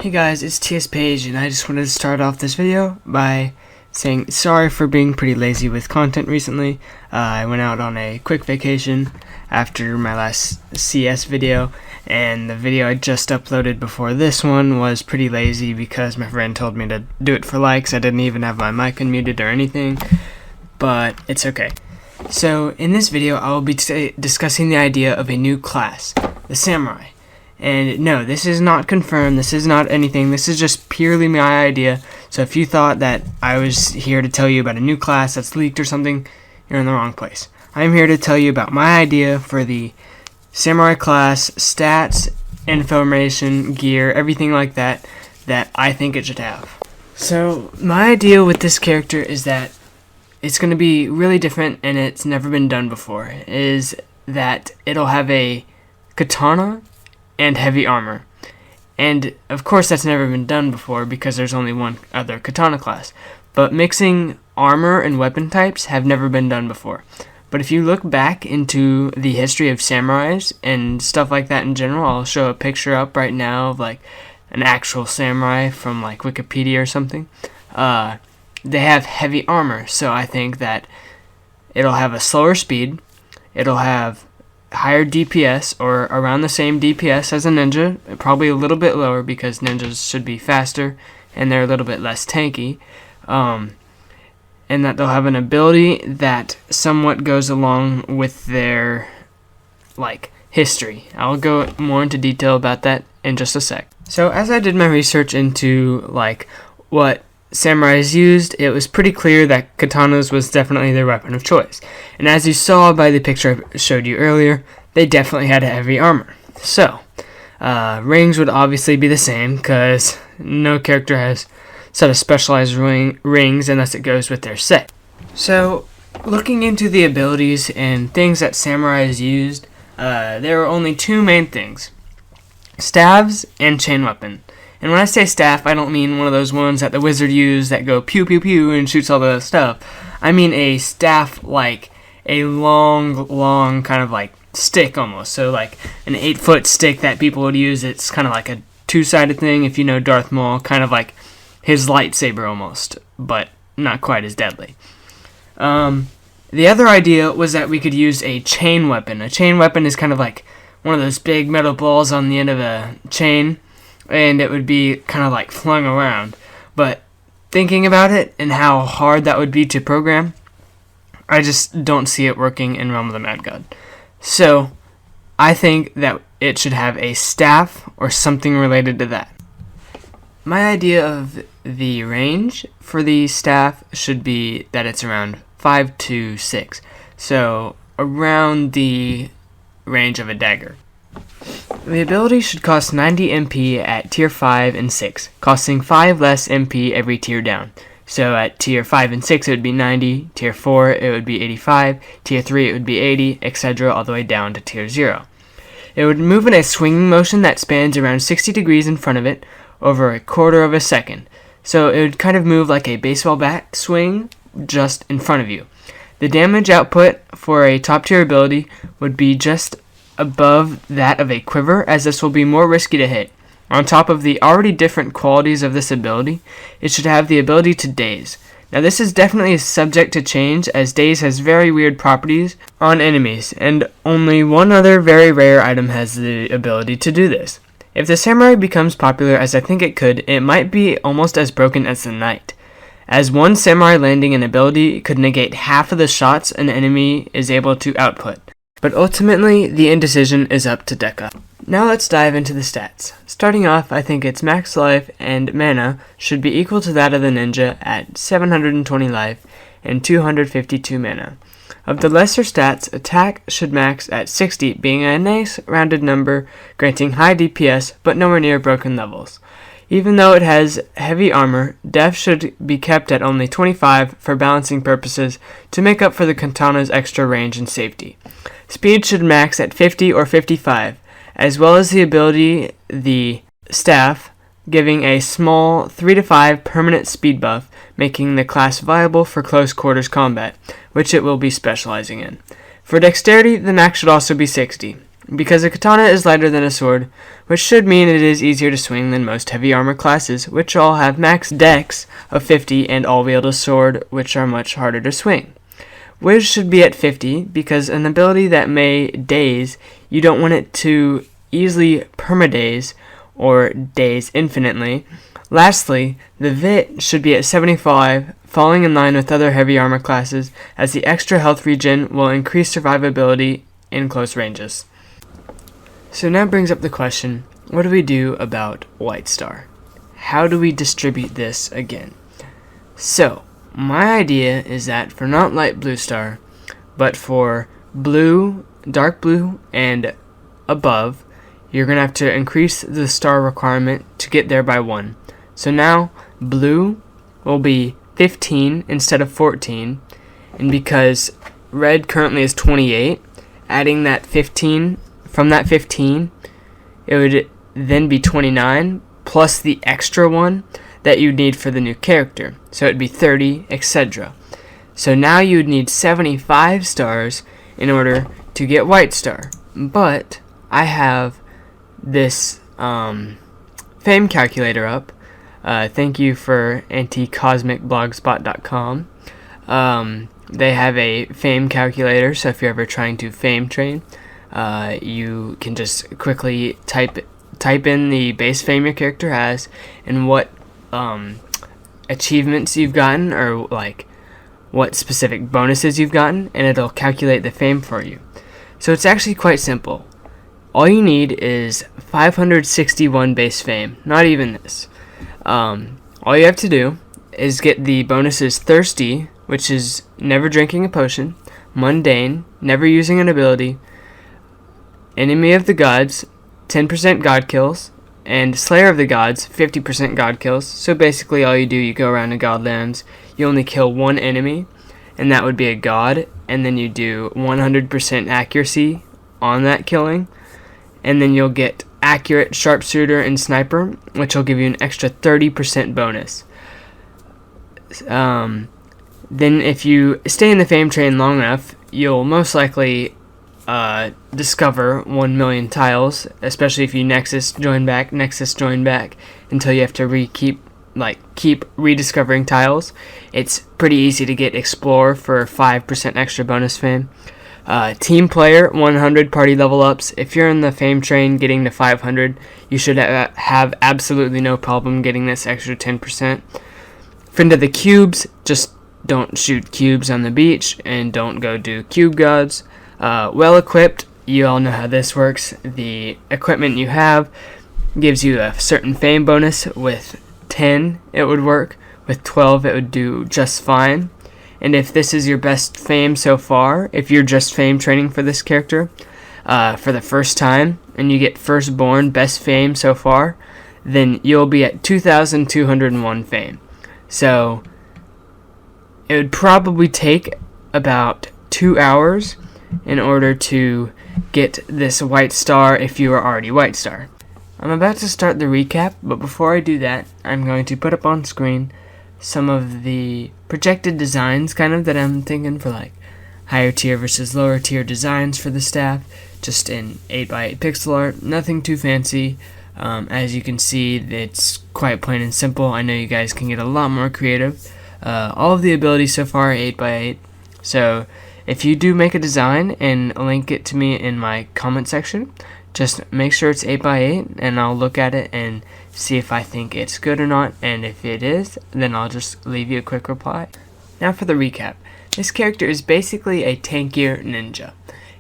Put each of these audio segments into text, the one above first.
Hey guys, it's TS Page, and I just wanted to start off this video by saying sorry for being pretty lazy with content recently. I went out on a quick vacation after my last CS video, and the video I just uploaded before this one was pretty lazy because my friend told me to do it for likes. I didn't even have my mic unmuted or anything, but it's okay. So in this video, I will be discussing the idea of a new class, the Samurai. And no, this is not confirmed, this is not anything, this is just purely my idea. So if you thought that I was here to tell you about a new class that's leaked or something, you're in the wrong place. I'm here to tell you about my idea for the Samurai class, stats, information, gear, everything like that, that I think it should have. So my idea with this character is that it's going to be really different and it's never been done before, is that it'll have a katana and heavy armor. And of course that's never been done before because there's only one other katana class. But mixing armor and weapon types have never been done before. But if you look back into the history of samurais and stuff like that in general, I'll show a picture up right now of like an actual samurai from like Wikipedia or something. They have heavy armor, so I think that it'll have a slower speed, it'll have higher DPS, or around the same DPS as a ninja, probably a little bit lower because ninjas should be faster and they're a little bit less tanky, and that they'll have an ability that somewhat goes along with their like history. I'll go more into detail about that in just a sec. So as I did my research into like what samurais used, it was pretty clear that katanas was definitely their weapon of choice. And as you saw by the picture I showed you earlier, they definitely had heavy armor. So, rings would obviously be the same, because no character has set of specialized rings unless it goes with their set. So, looking into the abilities and things that samurais used, there were only two main things: staves and chain weapon. And when I say staff, I don't mean one of those ones that the wizard used that go pew pew pew and shoots all the stuff. I mean a staff like a long kind of like stick almost. So like an 8-foot stick that people would use. It's kind of like a two-sided thing, if you know Darth Maul, kind of like his lightsaber almost, but not quite as deadly. The other idea was that we could use a chain weapon. A chain weapon is kind of like one of those big metal balls on the end of a chain, and it would be kind of like flung around. But thinking about it and how hard that would be to program, I just don't see it working in Realm of the Mad God. So I think that it should have a staff or something related to that. My idea of the range for the staff should be that it's around 5 to 6. So around the range of a dagger. The ability should cost 90 MP at tier 5 and 6, costing 5 less MP every tier down. So at tier 5 and 6 it would be 90, tier 4 it would be 85, tier 3 it would be 80, etc. all the way down to tier 0. It would move in a swinging motion that spans around 60 degrees in front of it over a quarter of a second. So it would kind of move like a baseball bat swing just in front of you. The damage output for a top tier ability would be just above that of a quiver, as this will be more risky to hit. On top of the already different qualities of this ability, it should have the ability to daze. Now this is definitely subject to change, as daze has very weird properties on enemies, and only one other very rare item has the ability to do this. If the samurai becomes popular, as I think it could, it might be almost as broken as the knight, as one samurai landing an ability could negate half of the shots an enemy is able to output. But ultimately, the indecision is up to Deca. Now let's dive into the stats. Starting off, I think its max life and mana should be equal to that of the ninja at 720 life and 252 mana. Of the lesser stats, attack should max at 60, being a nice rounded number, granting high DPS but nowhere near broken levels. Even though it has heavy armor, def should be kept at only 25 for balancing purposes to make up for the katana's extra range and safety. Speed should max at 50 or 55, as well as the ability, the staff, giving a small 3 to 5 permanent speed buff, making the class viable for close quarters combat, which it will be specializing in. For dexterity, the max should also be 60. because a katana is lighter than a sword, which should mean it is easier to swing than most heavy armor classes, which all have max dex of 50 and all wield a sword, which are much harder to swing. Wiz should be at 50 because an ability that may daze, you don't want it to easily permadaze or daze infinitely. Lastly, the Vit should be at 75, falling in line with other heavy armor classes, as the extra health regen will increase survivability in close ranges. So now brings up the question, what do we do about White Star? How do we distribute this again? So, my idea is that for not light blue star, but for blue, dark blue, and above, you're going to have to increase the star requirement to get there by 1. So now, blue will be 15 instead of 14, and because red currently is 28, adding that 15, from that 15, it would then be 29, plus the extra one that you need for the new character. So it would be 30, etc. So now you would need 75 stars in order to get White Star. But I have this fame calculator up. Thank you for anticosmicblogspot.com. They have a fame calculator, so if you're ever trying to fame train, you can just quickly type in the base fame your character has and what achievements you've gotten, or like what specific bonuses you've gotten, and it'll calculate the fame for you. So it's actually quite simple. All you need is 561 base fame, not even this. All you have to do is get the bonuses Thirsty, which is never drinking a potion, Mundane, never using an ability, Enemy of the Gods, 10% God kills, and Slayer of the Gods, 50% God kills. So basically all you do, you go around in Godlands, you only kill one enemy, and that would be a god, and then you do 100% accuracy on that killing, and then you'll get Accurate, Sharpshooter, and Sniper, which will give you an extra 30% bonus. Then if you stay in the fame train long enough, you'll most likely discover 1 million tiles, especially if you Nexus join back, until you have to keep rediscovering tiles. It's pretty easy to get Explore for 5% extra bonus fame. Team player, 100 party level ups. If you're in the fame train getting to 500, you should have absolutely no problem getting this extra 10%. Friend of the cubes, just don't shoot cubes on the beach and don't go do cube gods. Well equipped, you all know how this works. The equipment you have gives you a certain fame bonus. With 10 it would work, with 12 it would do just fine. And if this is your best fame so far, if you're just fame training for this character for the first time, and you get firstborn best fame so far, then you'll be at 2,201 fame. So it would probably take about 2 hours in order to get this White Star if you are already White Star. I'm about to start the recap, but before I do that, I'm going to put up on screen some of the projected designs that I'm thinking for like higher tier versus lower tier designs for the staff, just in 8x8 pixel art, nothing too fancy. As you can see, it's quite plain and simple. I know you guys can get a lot more creative. All of the abilities so far are 8x8, so if you do make a design and link it to me in my comment section, just make sure it's 8x8 and I'll look at it and see if I think it's good or not, and if it is, then I'll just leave you a quick reply. Now for the recap. This character is basically a tankier ninja.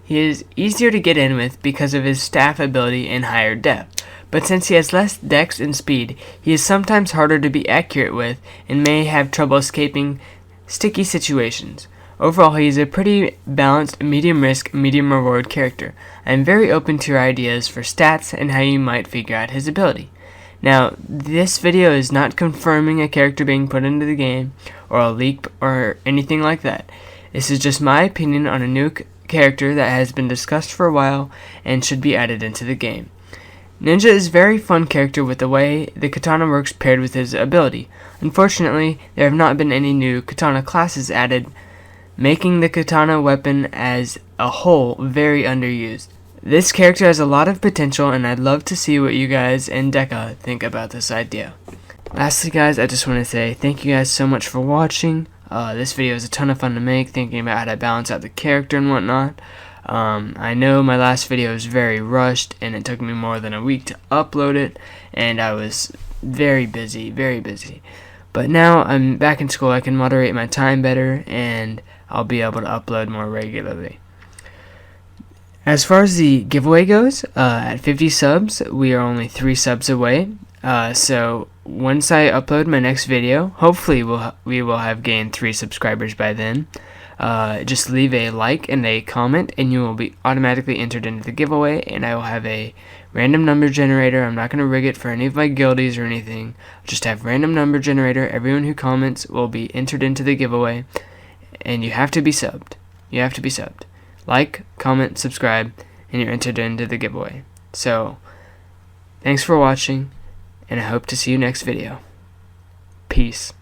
He is easier to get in with because of his staff ability and higher depth, but since he has less dex and speed, he is sometimes harder to be accurate with and may have trouble escaping sticky situations. Overall, he is a pretty balanced, medium risk, medium reward character. I am very open to your ideas for stats and how you might figure out his ability. Now, this video is not confirming a character being put into the game, or a leak, or anything like that. This is just my opinion on a new character that has been discussed for a while and should be added into the game. Ninja is a very fun character with the way the katana works paired with his ability. Unfortunately, there have not been any new katana classes added, making the katana weapon as a whole very underused. This character has a lot of potential, and I'd love to see what you guys and Deca think about this idea. Lastly, guys, I just want to say thank you guys so much for watching. This video is a ton of fun to make, thinking about how to balance out the character and whatnot. I know my last video was very rushed, and it took me more than a week to upload it, and I was very busy. But now I'm back in school, I can moderate my time better, and I'll be able to upload more regularly. As far as the giveaway goes, at 50 subs, we are only 3 subs away. So once I upload my next video, hopefully we will have gained 3 subscribers by then. Just leave a like and a comment, and you will be automatically entered into the giveaway, and I will have a random number generator. I'm not going to rig it for any of my guildies or anything. I'll just have random number generator. Everyone who comments will be entered into the giveaway, and you have to be subbed. Like, comment, subscribe, and you're entered into the giveaway. So, thanks for watching, and I hope to see you next video. Peace.